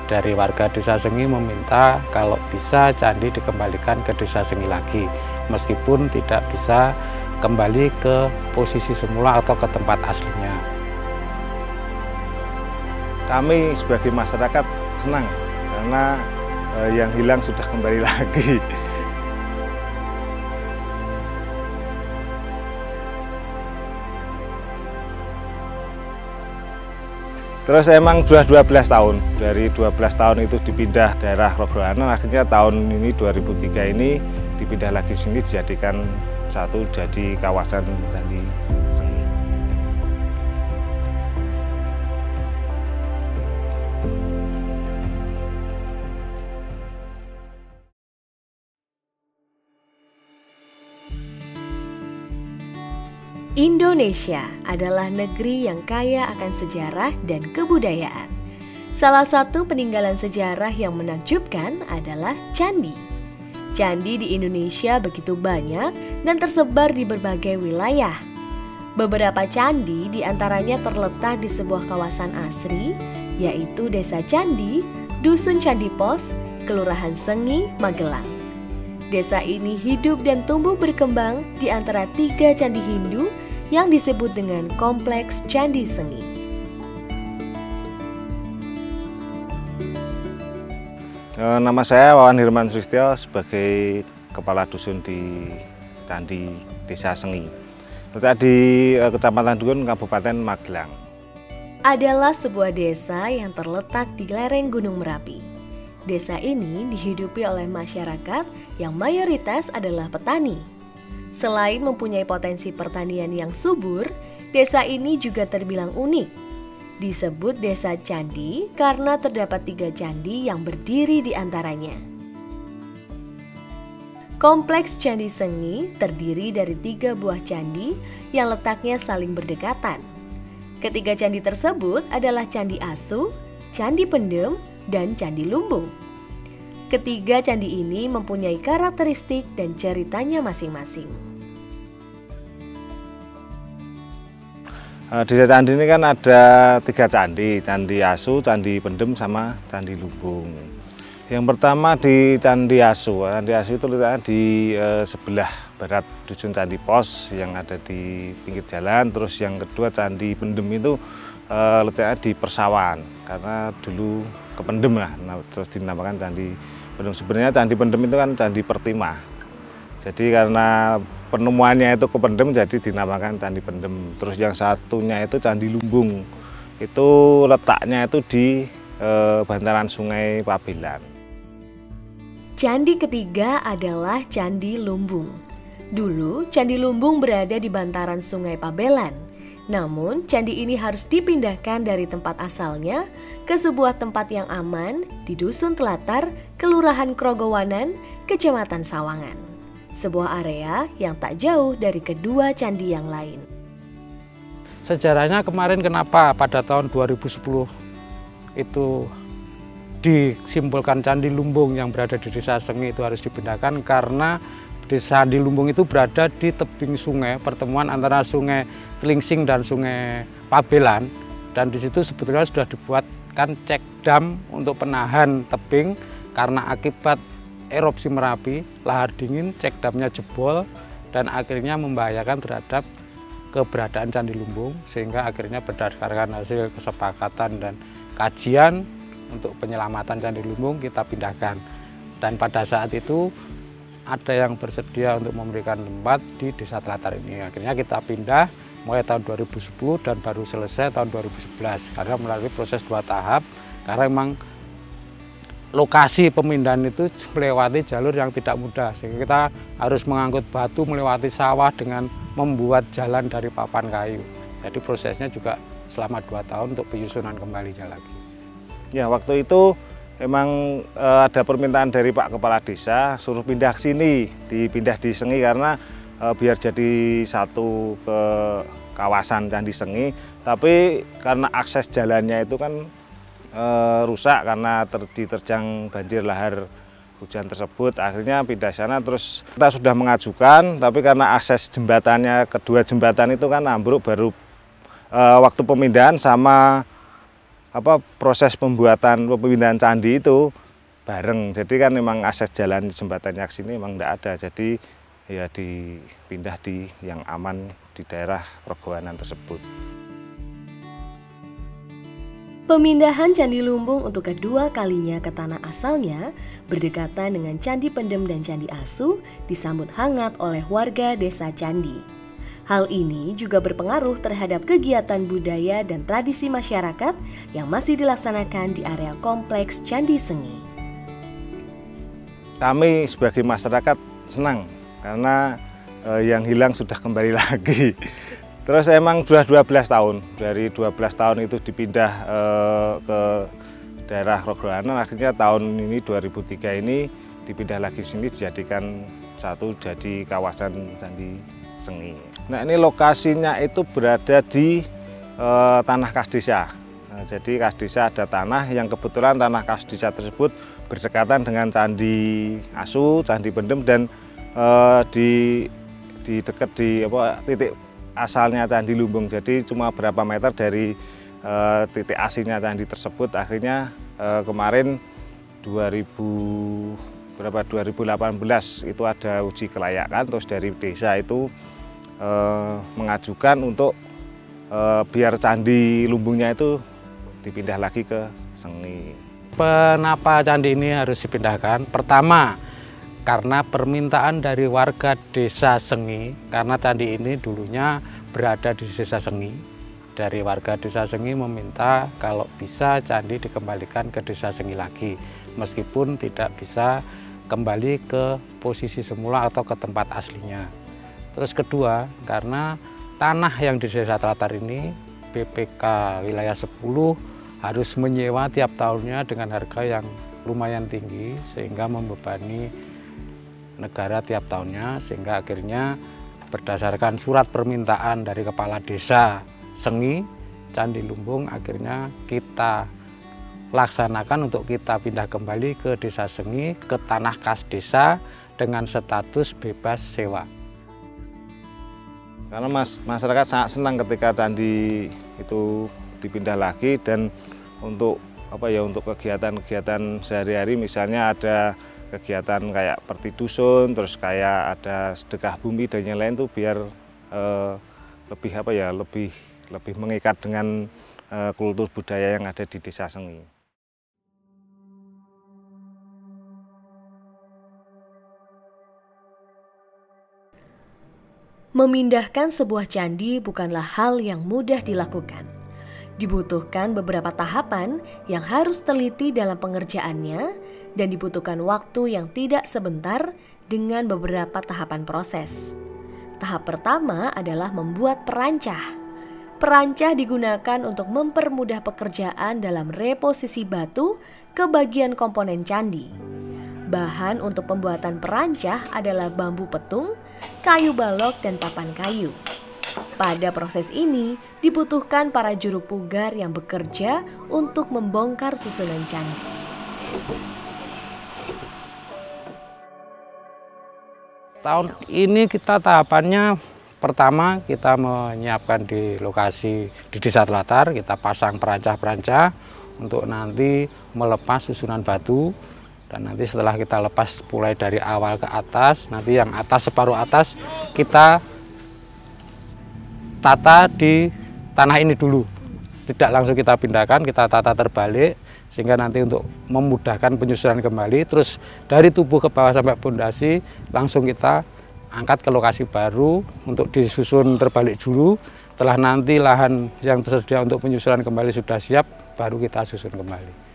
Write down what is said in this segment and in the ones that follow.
dari warga Desa Sengi meminta kalau bisa candi dikembalikan ke Desa Sengi lagi, meskipun tidak bisa kembali ke posisi semula atau ke tempat aslinya. Kami sebagai masyarakat senang karena yang hilang sudah kembali lagi. Terus emang sudah 12 tahun, dari 12 tahun itu dipindah daerah Rogohanan, akhirnya tahun ini 2003 ini dipindah lagi sini dijadikan satu jadi kawasan Candi Sengi. Indonesia adalah negeri yang kaya akan sejarah dan kebudayaan. Salah satu peninggalan sejarah yang menakjubkan adalah candi. Candi di Indonesia begitu banyak dan tersebar di berbagai wilayah. Beberapa candi diantaranya terletak di sebuah kawasan asri, yaitu Desa Candi, Dusun Candi Pos, Kelurahan Sengi, Magelang. Desa ini hidup dan tumbuh berkembang di antara 3 candi Hindu yang disebut dengan Kompleks Candi Sengi. Nama saya Wawan Hirman Sulistyo sebagai Kepala Dusun di Candi Desa Sengi, terletak di Kecamatan Dukun, Kabupaten Magelang. Adalah sebuah desa yang terletak di lereng Gunung Merapi. Desa ini dihidupi oleh masyarakat yang mayoritas adalah petani. Selain mempunyai potensi pertanian yang subur, desa ini juga terbilang unik. Disebut Desa Candi karena terdapat 3 candi yang berdiri di antaranya. Kompleks Candi Sengi terdiri dari 3 buah candi yang letaknya saling berdekatan. Ketiga candi tersebut adalah Candi Asu, Candi Pendem, dan Candi Lumbung. Ketiga candi ini mempunyai karakteristik dan ceritanya masing-masing. Di Desa Candi ini kan ada 3 candi, Candi Asu, Candi Pendem, sama Candi Lumbung. Yang pertama di Candi Asu. Candi Asu itu letaknya di sebelah barat Dusun Candi Pos yang ada di pinggir jalan. Terus yang kedua Candi Pendem itu letaknya di persawahan, karena dulu kependem lah, terus dinamakan Candi Pendem. Sebenarnya Candi Pendem itu kan candi pertimah. Jadi karena penemuannya itu kependem, jadi dinamakan Candi Pendem. Terus yang satunya itu Candi Lumbung. Itu letaknya itu di bantaran Sungai Pabelan. Candi ketiga adalah Candi Lumbung. Dulu Candi Lumbung berada di bantaran Sungai Pabelan. Namun, candi ini harus dipindahkan dari tempat asalnya ke sebuah tempat yang aman di Dusun Telatar, Kelurahan Krogowanan, Kecamatan Sawangan. Sebuah area yang tak jauh dari kedua candi yang lain. Sejarahnya kemarin kenapa pada tahun 2010 itu disimpulkan Candi Lumbung yang berada di Desa Sengi itu harus dipindahkan karena Desa Candi Lumbung itu berada di tebing sungai, pertemuan antara Sungai Tlingsing dan Sungai Pabelan, dan di situ sebetulnya sudah dibuatkan cek dam untuk penahan tebing karena akibat erupsi Merapi, lahar dingin, cek damnya jebol dan akhirnya membahayakan terhadap keberadaan Candi Lumbung, sehingga akhirnya berdasarkan hasil kesepakatan dan kajian untuk penyelamatan Candi Lumbung kita pindahkan. Dan pada saat itu ada yang bersedia untuk memberikan tempat di Desa Telatar ini. Akhirnya kita pindah mulai tahun 2010 dan baru selesai tahun 2011 karena melalui proses 2 tahap, karena memang lokasi pemindahan itu melewati jalur yang tidak mudah, sehingga kita harus mengangkut batu melewati sawah dengan membuat jalan dari papan kayu. Jadi prosesnya juga selama 2 tahun untuk penyusunan kembalinya lagi. Ya, waktu itu memang ada permintaan dari Pak Kepala Desa suruh pindah ke sini, dipindah di Sengi karena biar jadi satu ke kawasan Candi Sengi. Tapi karena akses jalannya itu kan rusak karena diterjang banjir lahar hujan tersebut, akhirnya pindah sana. Terus kita sudah mengajukan, tapi karena akses jembatannya, kedua jembatan itu kan ambruk baru waktu pemindahan sama proses pemindahan candi itu bareng. Jadi kan memang akses jalan jembatannya ke sini memang tidak ada. Jadi ya dipindah di yang aman di daerah Rogowanan tersebut. Pemindahan Candi Lumbung untuk kedua kalinya ke tanah asalnya berdekatan dengan Candi Pendem dan Candi Asu disambut hangat oleh warga desa Candi. Hal ini juga berpengaruh terhadap kegiatan budaya dan tradisi masyarakat yang masih dilaksanakan di area kompleks Candi Sengi. Kami sebagai masyarakat senang karena yang hilang sudah kembali lagi. Terus emang sudah 12 tahun, dari 12 tahun itu dipindah ke daerah Rogowanan, akhirnya tahun ini 2003 ini dipindah lagi sini dijadikan jadi kawasan Candi Sengi. Nah ini lokasinya itu berada di tanah kas desa. Nah, jadi kas desa ada tanah yang kebetulan tanah kas desa tersebut berdekatan dengan Candi Asu, Candi Pendem dan di dekat di titik asalnya Candi Lumbung. Jadi cuma berapa meter dari titik aslinya candi tersebut. Akhirnya kemarin 2018 itu ada uji kelayakan, terus dari desa itu mengajukan untuk biar Candi Lumbungnya itu dipindah lagi ke Sengi. Kenapa candi ini harus dipindahkan? Pertama, karena permintaan dari warga desa Sengi, karena candi ini dulunya berada di desa Sengi. Dari warga desa Sengi meminta kalau bisa candi dikembalikan ke desa Sengi lagi, meskipun tidak bisa kembali ke posisi semula atau ke tempat aslinya. Terus kedua, karena tanah yang di desa Telatar ini BPK wilayah 10 harus menyewa tiap tahunnya dengan harga yang lumayan tinggi sehingga membebani negara tiap tahunnya, sehingga akhirnya berdasarkan surat permintaan dari Kepala Desa Sengi, Candi Lumbung akhirnya kita laksanakan untuk kita pindah kembali ke Desa Sengi, ke tanah kas desa dengan status bebas sewa. Karena masyarakat sangat senang ketika candi itu dipindah lagi, dan untuk untuk kegiatan-kegiatan sehari-hari, misalnya ada kegiatan kayak perti dusun, terus kayak ada sedekah bumi dan yang lain tuh biar lebih mengikat dengan kultur budaya yang ada di Desa Sengi. Memindahkan sebuah candi bukanlah hal yang mudah dilakukan. Dibutuhkan beberapa tahapan yang harus teliti dalam pengerjaannya, dan dibutuhkan waktu yang tidak sebentar dengan beberapa tahapan proses. Tahap pertama adalah membuat perancah. Perancah digunakan untuk mempermudah pekerjaan dalam reposisi batu ke bagian komponen candi. Bahan untuk pembuatan perancah adalah bambu petung, kayu balok, dan papan kayu. Pada proses ini dibutuhkan para juru pugar yang bekerja untuk membongkar susunan candi. Tahun ini kita tahapannya pertama kita menyiapkan di lokasi di Desa Telatar, kita pasang perancah-perancah untuk nanti melepas susunan batu, dan nanti setelah kita lepas mulai dari awal ke atas, nanti yang atas separuh atas kita tata di tanah ini dulu, tidak langsung kita pindahkan, kita tata terbalik sehingga nanti untuk memudahkan penyusunan kembali. Terus dari tubuh ke bawah sampai pondasi langsung kita angkat ke lokasi baru untuk disusun terbalik dulu. Setelah nanti lahan yang tersedia untuk penyusunan kembali sudah siap, baru kita susun kembali.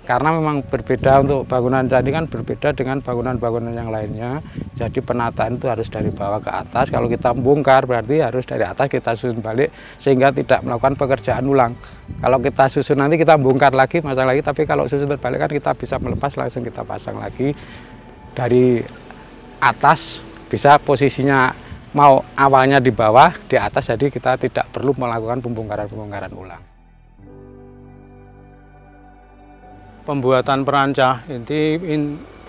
Karena memang berbeda, untuk bangunan candi kan berbeda dengan bangunan-bangunan yang lainnya. Jadi penataan itu harus dari bawah ke atas. Kalau kita bongkar berarti harus dari atas kita susun balik sehingga tidak melakukan pekerjaan ulang. Kalau kita susun nanti kita bongkar lagi, masang lagi. Tapi kalau susun terbalik kan kita bisa melepas langsung kita pasang lagi dari atas. Bisa posisinya mau awalnya di bawah, di atas, jadi kita tidak perlu melakukan pembongkaran-pembongkaran ulang. Pembuatan perancah ini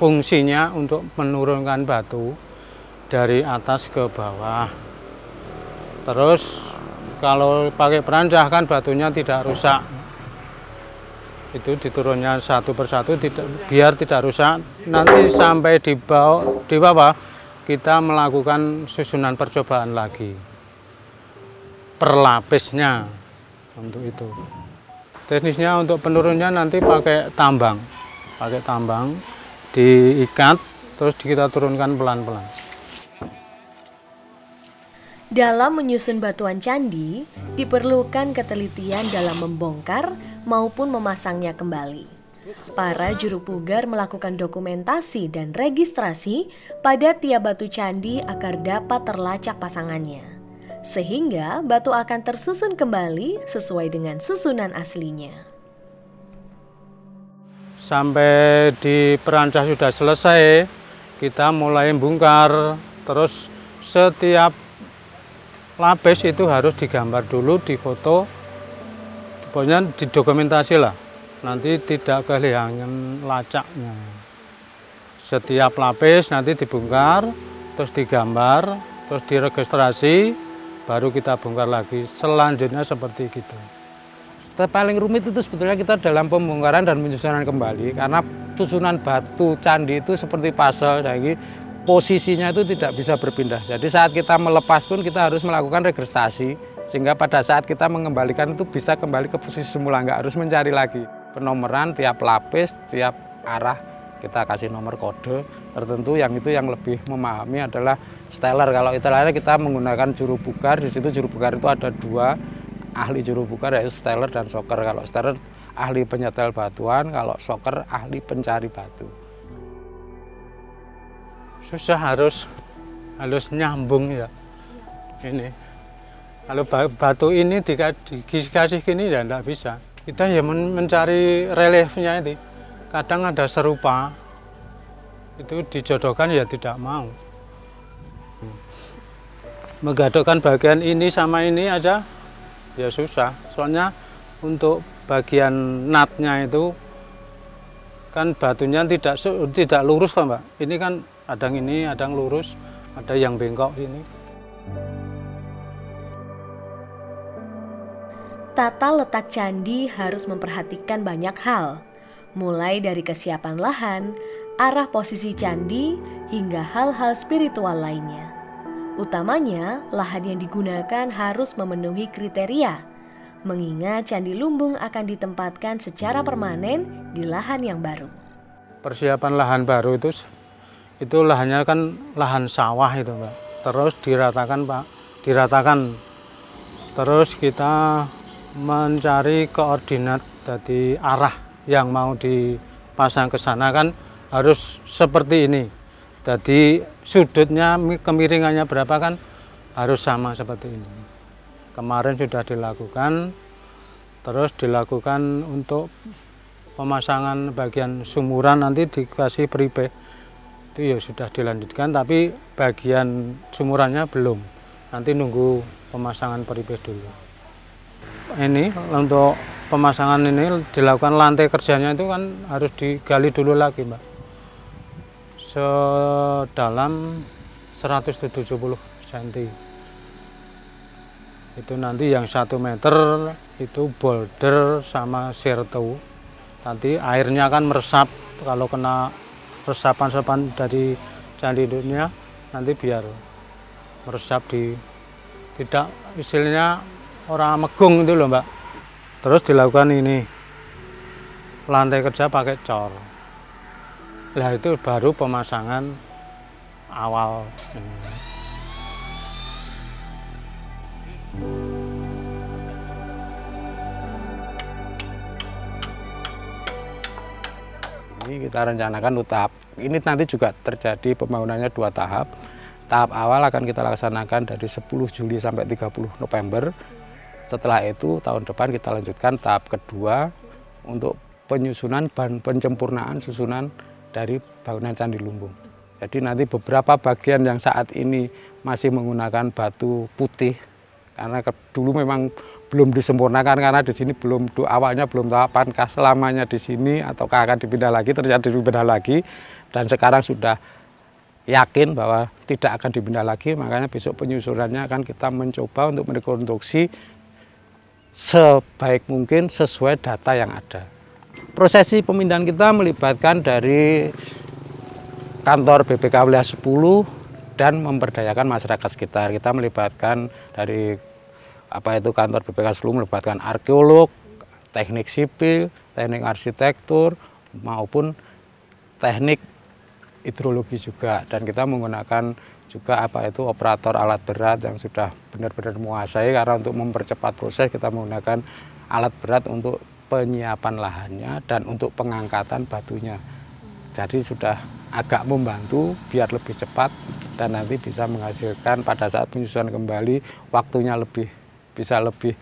fungsinya untuk menurunkan batu dari atas ke bawah. Terus kalau pakai perancah kan batunya tidak rusak. Itu diturunnya satu persatu biar tidak rusak. Nanti sampai di bawah kita melakukan susunan percobaan lagi per lapisnya untuk itu. Teknisnya untuk penurunnya nanti pakai tambang diikat terus kita turunkan pelan-pelan. Dalam menyusun batuan candi, diperlukan ketelitian dalam membongkar maupun memasangnya kembali. Para juru pugar melakukan dokumentasi dan registrasi pada tiap batu candi agar dapat terlacak pasangannya. Sehingga batu akan tersusun kembali sesuai dengan susunan aslinya. Sampai di perancah sudah selesai, kita mulai bongkar, terus setiap lapis itu harus digambar dulu, difoto, pokoknya didokumentasi lah. Nanti tidak kehilangan lacaknya. Setiap lapis nanti dibongkar, terus digambar, terus diregistrasi, baru kita bongkar lagi. Selanjutnya seperti gitu. Paling rumit itu sebetulnya kita dalam pembongkaran dan penyusunan kembali, karena susunan batu candi itu seperti puzzle, jadi posisinya itu tidak bisa berpindah. Jadi saat kita melepas pun kita harus melakukan registrasi, sehingga pada saat kita mengembalikan itu bisa kembali ke posisi semula, nggak harus mencari lagi. Penomoran tiap lapis, tiap arah kita kasih nomor kode tertentu, yang itu yang lebih memahami adalah steller. Kalau istilahnya kita menggunakan juru pugar, di situ juru pugar itu ada dua ahli juru pugar, yaitu steller dan shocker. Kalau steller ahli penyetel batuan, kalau shocker ahli pencari batu. Susah, harus nyambung ya. Ini kalau batu ini dikasih gini ya enggak bisa. Kita ya mencari reliefnya ini. Kadang ada serupa, itu dijodohkan ya tidak mau. Menggadokan bagian ini sama ini aja ya susah. Soalnya untuk bagian natnya itu kan batunya tidak lurus toh, Mbak. Ini kan ada yang lurus, ada yang bengkok ini. Tata letak candi harus memperhatikan banyak hal, mulai dari kesiapan lahan, arah posisi candi, hingga hal-hal spiritual lainnya. Utamanya, lahan yang digunakan harus memenuhi kriteria, mengingat Candi Lumbung akan ditempatkan secara permanen di lahan yang baru. Persiapan lahan baru itu lahannya kan lahan sawah itu, Mbak. Terus diratakan. Terus kita mencari koordinat dari arah yang mau dipasang ke sana kan harus seperti ini. Jadi sudutnya, kemiringannya berapa kan harus sama seperti ini. Kemarin sudah dilakukan, terus dilakukan untuk pemasangan bagian sumuran, nanti dikasih peripe. Itu ya sudah dilanjutkan, tapi bagian sumurannya belum. Nanti nunggu pemasangan peripe dulu. Ini untuk pemasangan ini dilakukan, lantai kerjanya itu kan harus digali dulu lagi, Mbak. Sedalam 170 cm. Itu nanti yang 1 meter itu boulder sama sirtu. Nanti airnya kan meresap, kalau kena resapan dari candi dunia nanti biar meresap tidak istilahnya orang megung itu loh, Mbak. Terus dilakukan ini lantai kerja pakai cor. Nah itu baru pemasangan awal. Ini kita rencanakan tahap ini nanti juga terjadi pembangunannya 2 tahap. Tahap awal akan kita laksanakan dari 10 Juli sampai 30 November. Setelah itu tahun depan kita lanjutkan tahap kedua untuk penyusunan dan penyempurnaan susunan dari bangunan Candi Lumbung. Jadi nanti beberapa bagian yang saat ini masih menggunakan batu putih, karena dulu memang belum disempurnakan, karena di sini awalnya belum tahu apakah selamanya di sini ataukah akan dipindah lagi, ternyata dipindah lagi, dan sekarang sudah yakin bahwa tidak akan dipindah lagi. Makanya besok penyusunannya akan kita mencoba untuk merekonstruksi sebaik mungkin sesuai data yang ada. prosesi pemindahan kita melibatkan dari kantor BPK Wilayah 10 dan memberdayakan masyarakat sekitar. Kita melibatkan dari kantor BPK 10 melibatkan arkeolog, teknik sipil, teknik arsitektur maupun teknik hidrologi juga, dan kita menggunakan juga operator alat berat yang sudah benar-benar menguasai, karena untuk mempercepat proses kita menggunakan alat berat untuk penyiapan lahannya dan untuk pengangkatan batunya. Jadi sudah agak membantu biar lebih cepat dan nanti bisa menghasilkan pada saat penyusunan kembali waktunya bisa lebih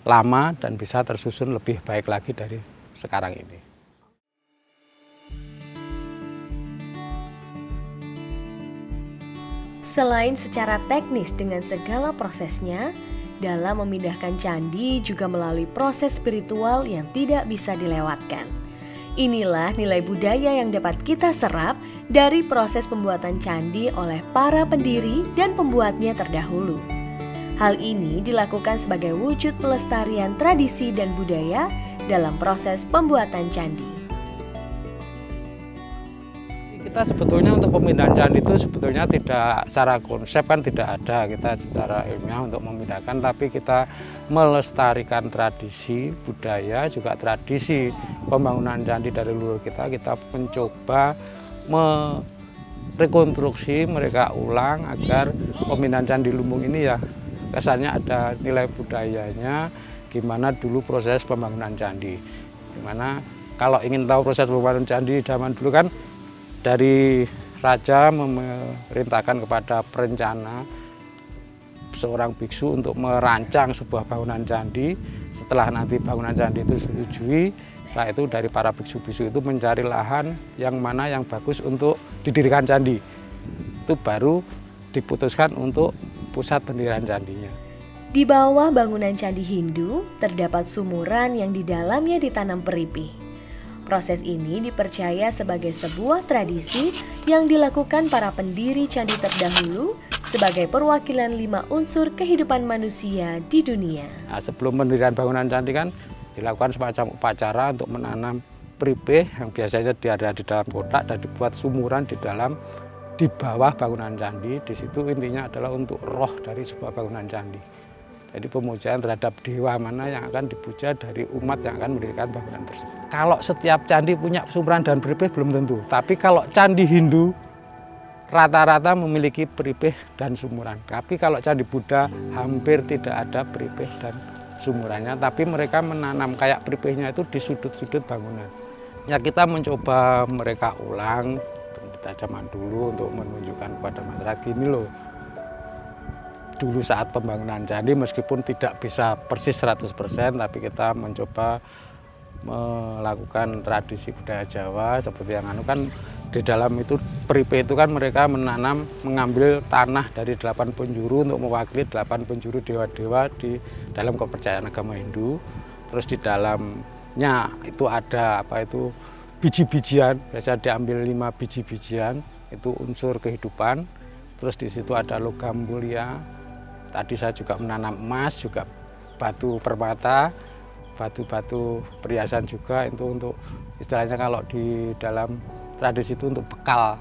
lama dan bisa tersusun lebih baik lagi dari sekarang ini. Selain secara teknis dengan segala prosesnya, dalam memindahkan candi juga melalui proses spiritual yang tidak bisa dilewatkan. Inilah nilai budaya yang dapat kita serap dari proses pembuatan candi oleh para pendiri dan pembuatnya terdahulu. Hal ini dilakukan sebagai wujud pelestarian tradisi dan budaya dalam proses pembuatan candi. Kita sebetulnya untuk pemindahan candi itu sebetulnya tidak secara konsep kan tidak ada kita secara ilmiah untuk memindahkan, tapi kita melestarikan tradisi budaya juga tradisi pembangunan candi dari leluhur kita mencoba merekonstruksi mereka ulang agar pemindahan Candi Lumbung ini ya kesannya ada nilai budayanya, gimana dulu proses pembangunan candi, gimana kalau ingin tahu proses pembangunan candi zaman dulu kan dari raja memerintahkan kepada perencana seorang biksu untuk merancang sebuah bangunan candi. Setelah nanti bangunan candi itu disetujui, setelah itu dari para biksu-biksu itu mencari lahan yang mana yang bagus untuk didirikan candi. Itu baru diputuskan untuk pusat pendirian candinya. Di bawah bangunan candi Hindu terdapat sumuran yang di dalamnya ditanam peripih. Proses ini dipercaya sebagai sebuah tradisi yang dilakukan para pendiri candi terdahulu sebagai perwakilan 5 unsur kehidupan manusia di dunia. Nah, sebelum pendirian bangunan candi kan dilakukan semacam upacara untuk menanam peripih yang biasanya ada di dalam kotak dan dibuat sumuran di bawah bangunan candi. Di situ intinya adalah untuk roh dari sebuah bangunan candi. Jadi pemujaan terhadap dewa mana yang akan dipuja dari umat yang akan mendirikan bangunan tersebut. Kalau setiap candi punya sumuran dan peripih belum tentu. Tapi kalau candi Hindu rata-rata memiliki peripih dan sumuran. Tapi kalau candi Buddha hampir tidak ada peripih dan sumurannya. Tapi mereka menanam kayak peripihnya itu di sudut-sudut bangunan. Ya kita mencoba mereka ulang kita zaman dulu untuk menunjukkan kepada masyarakat gini loh. Dulu saat pembangunan candi meskipun tidak bisa persis 100%, tapi kita mencoba melakukan tradisi budaya Jawa seperti yang kan di dalam itu peripih itu kan mereka mengambil tanah dari 8 penjuru untuk mewakili 8 penjuru dewa-dewa di dalam kepercayaan agama Hindu. Terus di dalamnya itu ada biji-bijian, biasa diambil 5 biji-bijian, itu unsur kehidupan. Terus di situ ada logam mulia. Tadi saya juga menanam emas, juga batu permata, batu-batu perhiasan juga itu untuk istilahnya kalau di dalam tradisi itu untuk bekal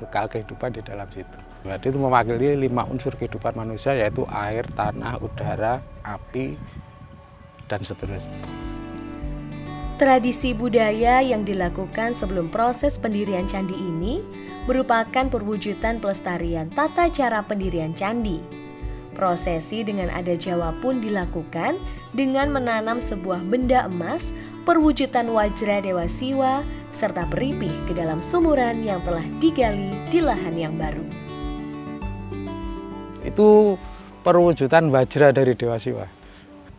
kehidupan di dalam situ. Berarti itu mewakili 5 unsur kehidupan manusia yaitu air, tanah, udara, api, dan seterusnya. Tradisi budaya yang dilakukan sebelum proses pendirian candi ini merupakan perwujudan pelestarian tata cara pendirian candi. Prosesi dengan adat Jawa pun dilakukan dengan menanam sebuah benda emas, perwujudan wajra Dewa Siwa, serta peripih ke dalam sumuran yang telah digali di lahan yang baru. Itu perwujudan wajra dari Dewa Siwa.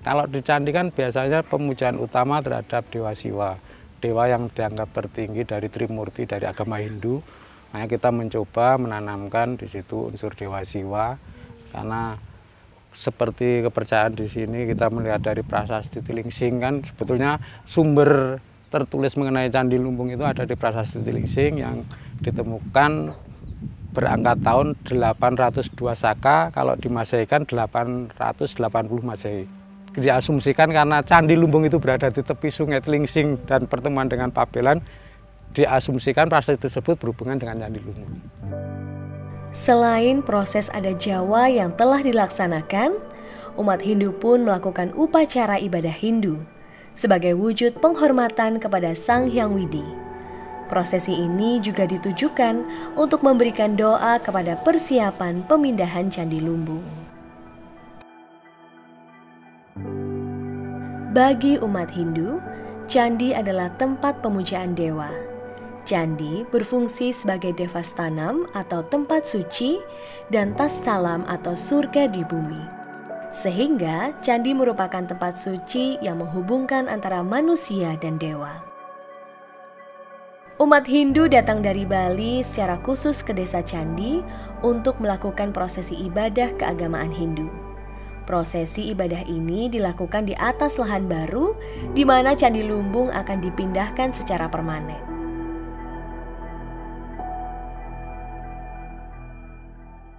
Kalau di candi kan biasanya pemujaan utama terhadap Dewa Siwa, dewa yang dianggap tertinggi dari Trimurti dari agama Hindu. Makanya kita mencoba menanamkan di situ unsur Dewa Siwa karena seperti kepercayaan di sini kita melihat dari prasasti Tilingsing kan sebetulnya sumber tertulis mengenai Candi Lumbung itu ada di prasasti Tilingsing yang ditemukan berangkat tahun 802 Saka, kalau di Masehi kan 880 Masehi. diasumsikan karena Candi Lumbung itu berada di tepi Sungai Tlingsing dan pertemuan dengan Pabelan, diasumsikan prasasti tersebut berhubungan dengan Candi Lumbung. Selain proses adat Jawa yang telah dilaksanakan, umat Hindu pun melakukan upacara ibadah Hindu sebagai wujud penghormatan kepada Sang Hyang Widi. Prosesi ini juga ditujukan untuk memberikan doa kepada persiapan pemindahan Candi Lumbung. Bagi umat Hindu, candi adalah tempat pemujaan dewa. Candi berfungsi sebagai devastanam atau tempat suci dan tastalam atau surga di bumi. Sehingga candi merupakan tempat suci yang menghubungkan antara manusia dan dewa. Umat Hindu datang dari Bali secara khusus ke desa Candi untuk melakukan prosesi ibadah keagamaan Hindu. Prosesi ibadah ini dilakukan di atas lahan baru, di mana Candi Lumbung akan dipindahkan secara permanen.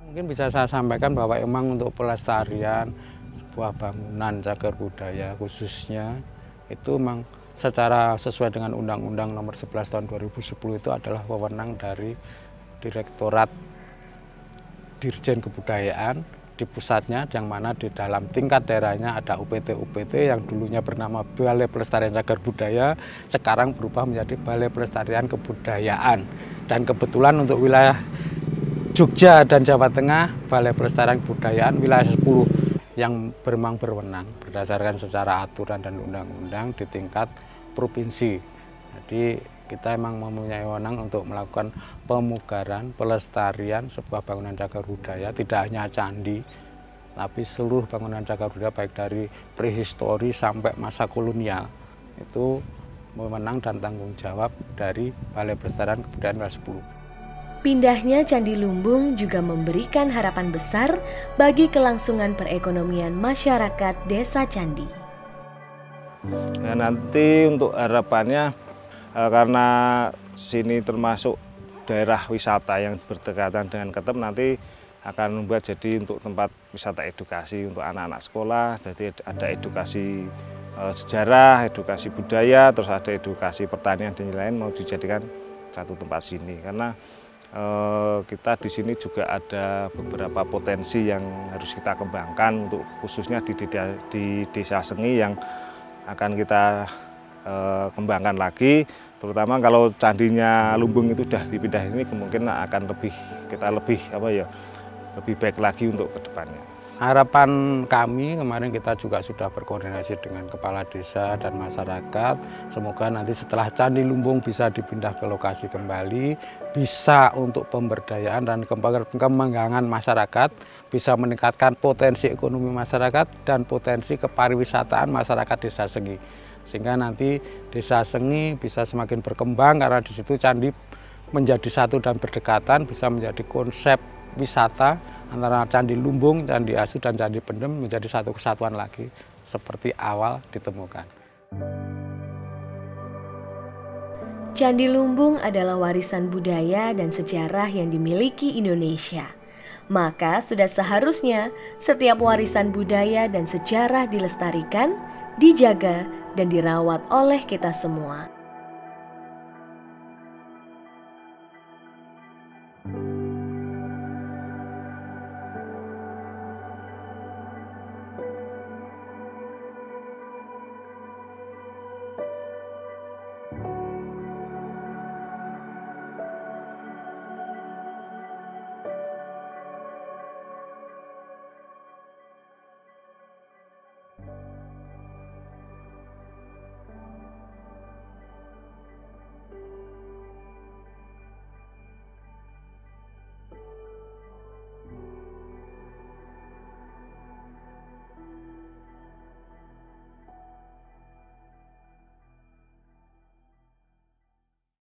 Mungkin bisa saya sampaikan bahwa emang untuk pelestarian sebuah bangunan cagar budaya khususnya itu memang secara sesuai dengan Undang-Undang Nomor 11 Tahun 2010 itu adalah wewenang dari Direktorat Dirjen Kebudayaan di pusatnya, yang mana di dalam tingkat daerahnya ada UPT-UPT yang dulunya bernama Balai Pelestarian Cagar Budaya, sekarang berubah menjadi Balai Pelestarian Kebudayaan. Dan kebetulan untuk wilayah Jogja dan Jawa Tengah, Balai Pelestarian Kebudayaan wilayah 10 yang memang berwenang berdasarkan secara aturan dan undang-undang di tingkat provinsi. Jadi kita memang mempunyai wewenang untuk melakukan pemugaran, pelestarian sebuah bangunan cagar budaya, tidak hanya candi, tapi seluruh bangunan cagar budaya baik dari prehistori sampai masa kolonial. Itu wewenang dan tanggung jawab dari Balai Pelestarian Kebudayaan wilayah 10. Pindahnya Candi Lumbung juga memberikan harapan besar bagi kelangsungan perekonomian masyarakat desa Candi. Nah, nanti untuk harapannya karena sini termasuk daerah wisata yang berdekatan dengan Ketep, nanti akan membuat jadi untuk tempat wisata edukasi untuk anak-anak sekolah. Jadi ada edukasi sejarah, edukasi budaya, terus ada edukasi pertanian dan lain-lain mau dijadikan satu tempat sini. Karena kita di sini juga ada beberapa potensi yang harus kita kembangkan untuk khususnya di Desa Sengi yang akan kita kembangkan lagi, terutama kalau candinya Lumbung itu sudah dipindah ini kemungkinan akan lebih baik lagi untuk kedepannya. Harapan kami kemarin kita juga sudah berkoordinasi dengan kepala desa dan masyarakat. Semoga nanti setelah Candi Lumbung bisa dipindah ke lokasi kembali, bisa untuk pemberdayaan dan pengembangan masyarakat, bisa meningkatkan potensi ekonomi masyarakat dan potensi kepariwisataan masyarakat Desa Sengi. Sehingga nanti Desa Sengi bisa semakin berkembang karena di situ candi menjadi satu dan berdekatan, bisa menjadi konsep wisata antara Candi Lumbung, Candi Asu, dan Candi Pendem menjadi satu kesatuan lagi seperti awal ditemukan. Candi Lumbung adalah warisan budaya dan sejarah yang dimiliki Indonesia. Maka sudah seharusnya setiap warisan budaya dan sejarah dilestarikan, dijaga, dan dirawat oleh kita semua.